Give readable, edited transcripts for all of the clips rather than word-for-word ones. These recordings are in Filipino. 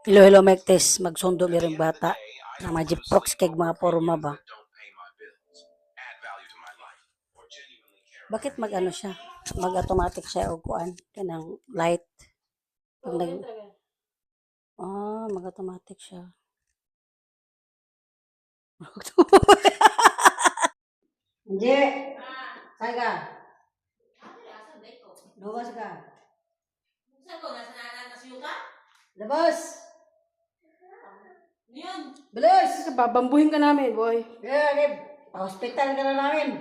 Hello, hello, Mektes. Magsundo mi ring bata. Na mga jiprox keg mga porma ba? Bakit mag-ano siya? Mag-automatic siya o kuan? Kanang light. Pag nag... mag-automatic siya. Hindi. Saan ka? Lumas ka. Labas! Bilis! Babambuhin ka namin, boy. Kaya, pa-hospital ka na namin.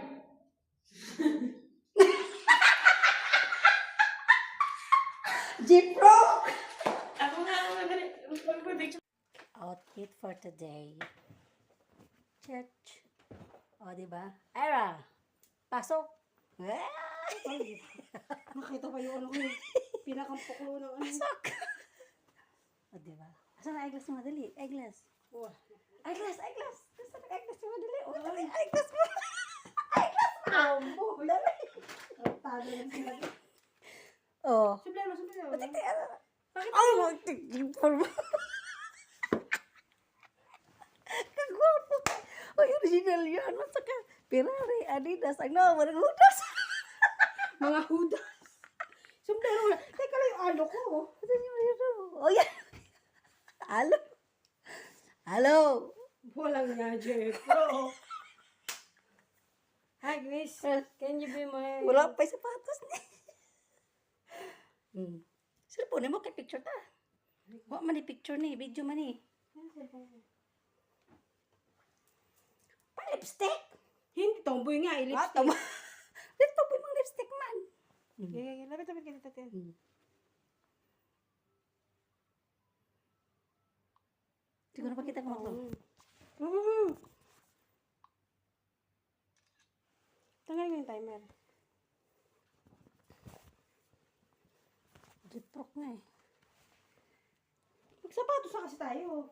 Jipro! Ako nga, Outfit for today. Church. O, diba? Ira! Pasok! nakita pa yung ano ko yung pinakampuklo ng ano. Pasok! O, diba? Asan na eyeglass mo? Dali, eyeglass. Wah. Eyeglass, eyeglass! Asan na eyeglass mo? Dali. O, dali, eyeglass mo! Eyeglass mo! Combo. Dali. Tado lang sila. O. Sublero, sublero. Patikti, ano? Bakit Ay, magtikti mo. Kagwapo ka. Ay, original yan. Masa ka? Ferrari, Adidas. Ang naman, hudas. mga hudas? Sublero na. Teka lang yung ano ko. Oh, yan. Halo. Halo. Walang nga, Jeff. Bro. Hi, Grace. Can you be my... Wala pa yung sapatos ni. Sir po, mo kay picture ta. Wa man ni picture ni, video man ni. Pa lipstick. Hindi, tomboy nga. Ah, tama. Dito po yung lipstick man. Lapit ka dito, Tia. Siguro pa kita mo to. Tanggalin ko yung timer. Jiprok nga eh. Magsapatos na kasi tayo.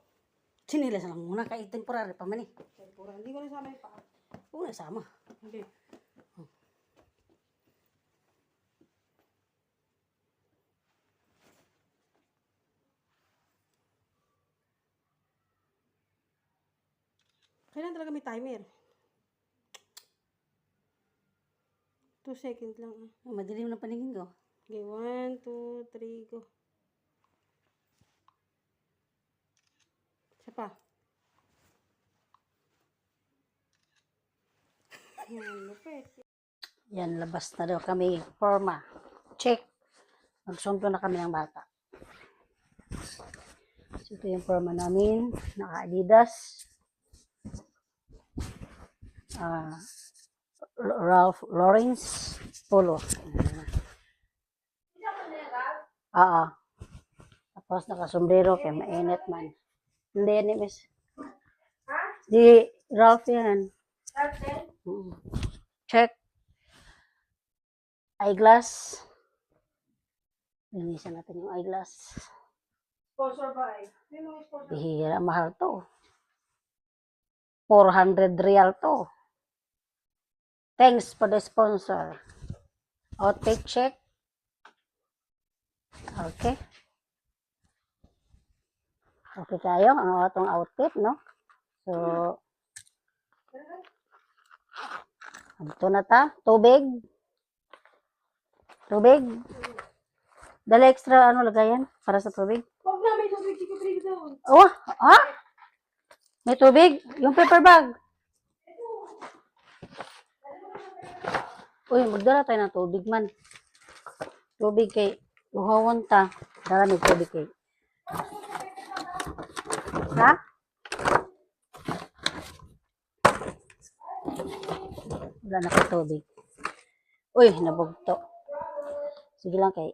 Sinilas lang muna kay temporary pa man eh. Tempura. Hindi ko nasama yung paa. Oo, sama. Hindi. Kailan talaga may timer? 2 seconds lang. Madilim na paningin ko. Okay, 1, 2, 3, go. Isa pa. Lupit. Yan, labas na daw kami. Forma. Check. Magsunto na kami ng bata. So, ito yung forma namin. Naka-Adidas. Ralph Lauren's Polo. Tapos naka-sombrero kaya mainit man. Hindi yan eh, miss. Di, Ralph yan. Check. Eyeglass. Linisan natin yung eyeglass. Sponsor ba eh? May mga sponsor. Bihira, mahal to. 400 real to. Thanks for the sponsor. Outfit check. Okay. Okay tayo ang atong outfit, no? So, ito na ta. Tubig. Tubig. Dala extra ano lagayan para sa tubig. Huwag na, may tubig. Sige, tubig doon. Oh, ha? May tubig? Yung paper bag. Uy, magdala tayo ng tubig man. Tubig kay luhawan ta. Dala may tubig kay. Ha? Wala na kay tubig. Uy, nabugto. Sige lang kay.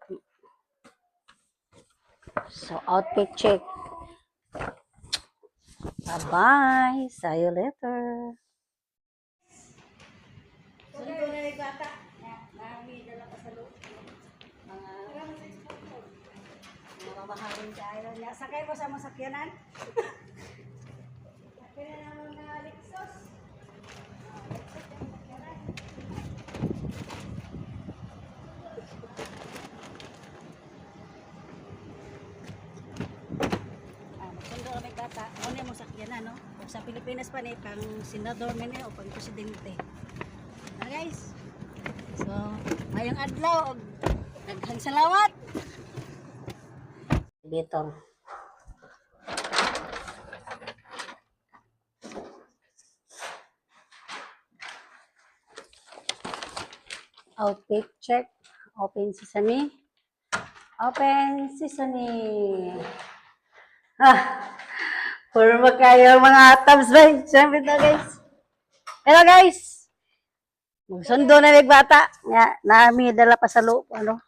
So, outfit check. Bye-bye. See you later. Sunod na yung bata. Marami dala pa sa loob. Mga mamahalin ka. Sakay mo sa masakyanan. Sakay na naman na Lexus. mo sakyanan, no? O sa Pilipinas pa ni pang senador nini o pang presidente. Guys. So, mayong adlaw og daghang salawat. Bitong. Outfit check. Open sesame. Open sesame. Purma kayo mga tabs ba? Siyempre to guys. Hello guys. Magsundo na nagbata. Nga, nami dala pa sa loob. Ano?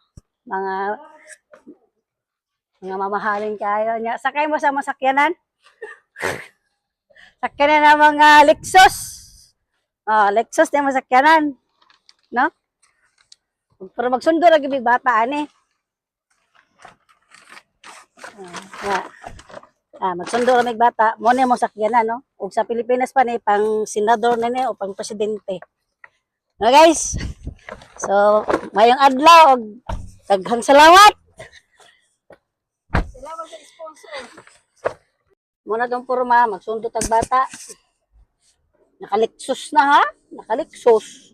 Mga mamahalin kayo. Nga, sakay mo sa masakyanan. Sakyanan ng mga Lexus. Lexus na masakyanan. No? Pero magsundo lagi big bata ani. Magsundo lang big bata, mo ni mo sakyanan no. Ug sa Pilipinas pa ni pang senador na ni o pang presidente. No guys. So, mayong adlaw og daghang salamat. Salamat sa sponsor. Muna tong porma, magsundo tag bata. Nakalexus na ha? Nakalexus.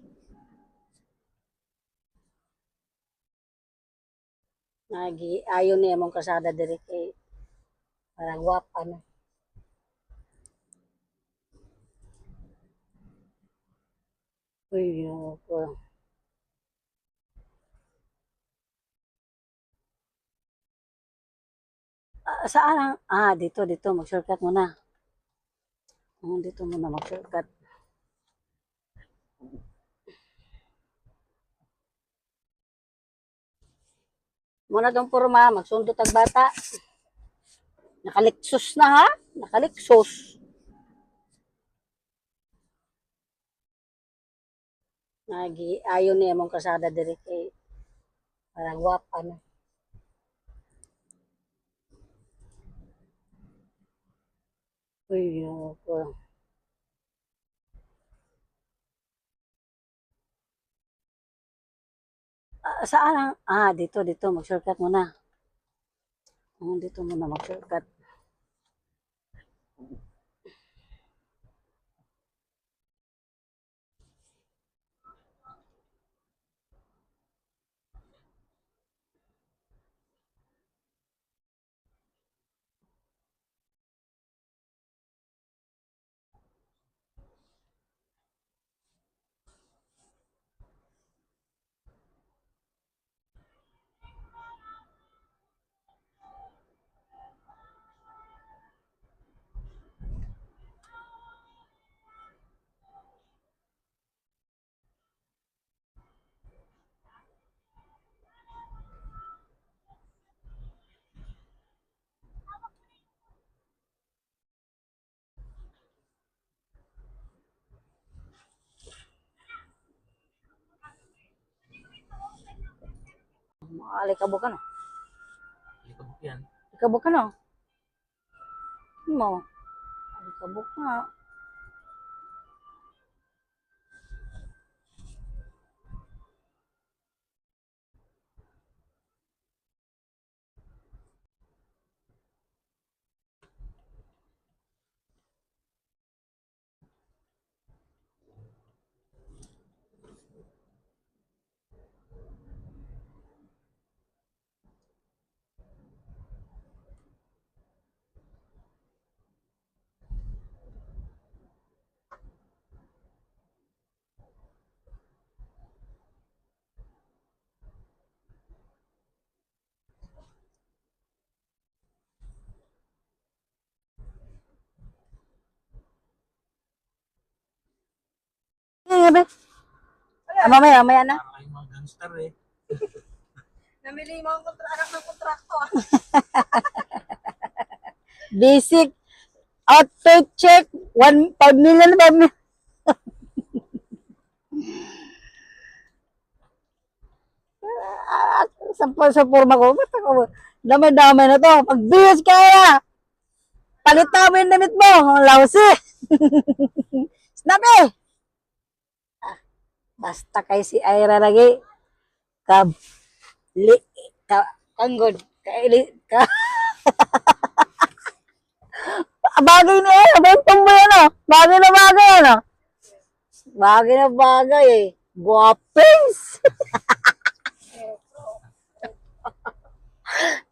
Ayon niya mong kasada diri kay parang gwapa na. Uy, ko. Saan ang? Dito. Mag-shortcut muna. Dito muna mag-shortcut. Muna tong porma, magsundo tag bata. Nakalexus na ha? Nakalexus. Ayon niya mong kasada diri kay parang gwapa na. Uy, ko. Saan ang? Dito. Mag-shortcut muna. Dito muna mag-shortcut. Alikabok ka no? Likabok yan. Alikabok ka no? Mo. Alikabok nga. Ngayon, mamaya na. Parang kayong mga gangster eh. Namili mo ang anak ng kontrakto. Basic outfit check. 5 million ba? Sa forma ko. Ba't ako? Damay-damay na to. Pag-views kaya. Palitan mo yung damit mo. Lausi. Snappy. Basta kay si Ira lagi. Kanggod. bagay na yan. Abang tumboy ano. Bagay na bagay ano. Bagay na bagay eh. Guwapings.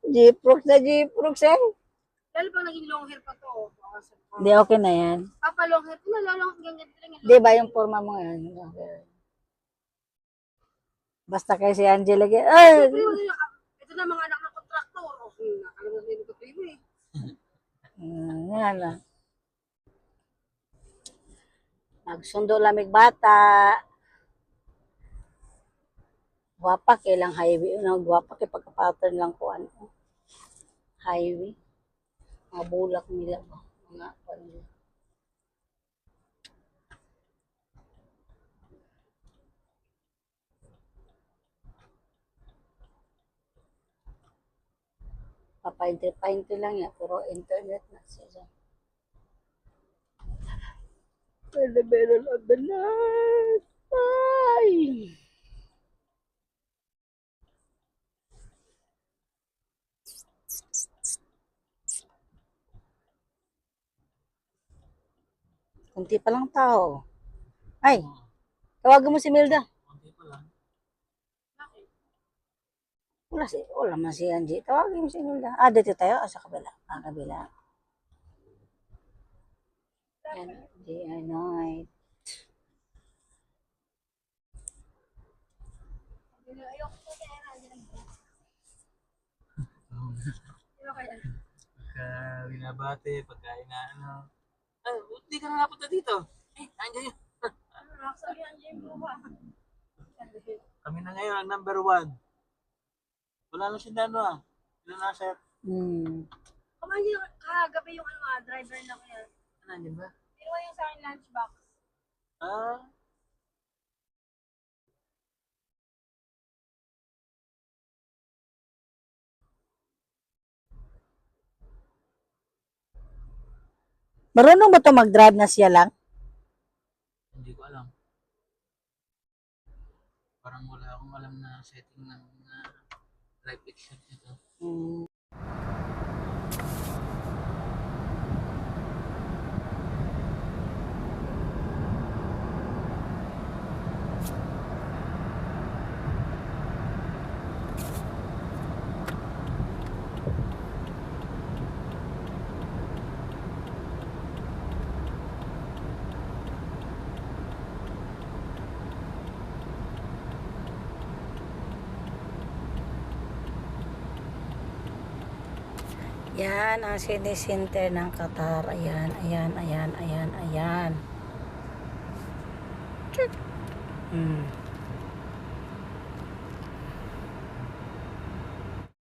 Jiprox na Jiprox eh. Lalo pag naging long hair pa to. Hindi, okay na yan. Papa long hair. Long ganyan lang yan. Di ba yung forma mo yan? Okay. Basta kay si Angela. Ay! Ito na mga anak ng kontraktor. Alam mo na yung kaprimo eh. Yan na. Nagsundo lamig bata. Gwapa kailang highway. Gwapa kay pagka-pattern lang ko ano. Highway. Mga bulak nila ba? Mga ano. Papaintri lang yan. Pero internet na siya. In the middle of the night. Ay! Kunti pa lang tao. Ay! Tawagan mo si Milda. Konti pa lang. Wala man si Angie. Tawagin mo si Milda. Dito tayo. Sa kabila. Kabila. Yan. Di night. Pagka binabate, pagka inaano. Hindi ka na napunta dito. Andiyan yun. Kami na ngayon ang number 1. Wala na si Dano Ilan na sir? Kumain yung kagabi yung driver na kaya. Nandiyan ba? Pinuha yung sa akin lunchbox. Marunong ba ito mag-drive na siya lang? Hindi ko alam. Parang wala akong alam na setting ng live action nito. Yan ang sinicenter ng Qatar. Ayan, ayan, ayan, ayan, ayan.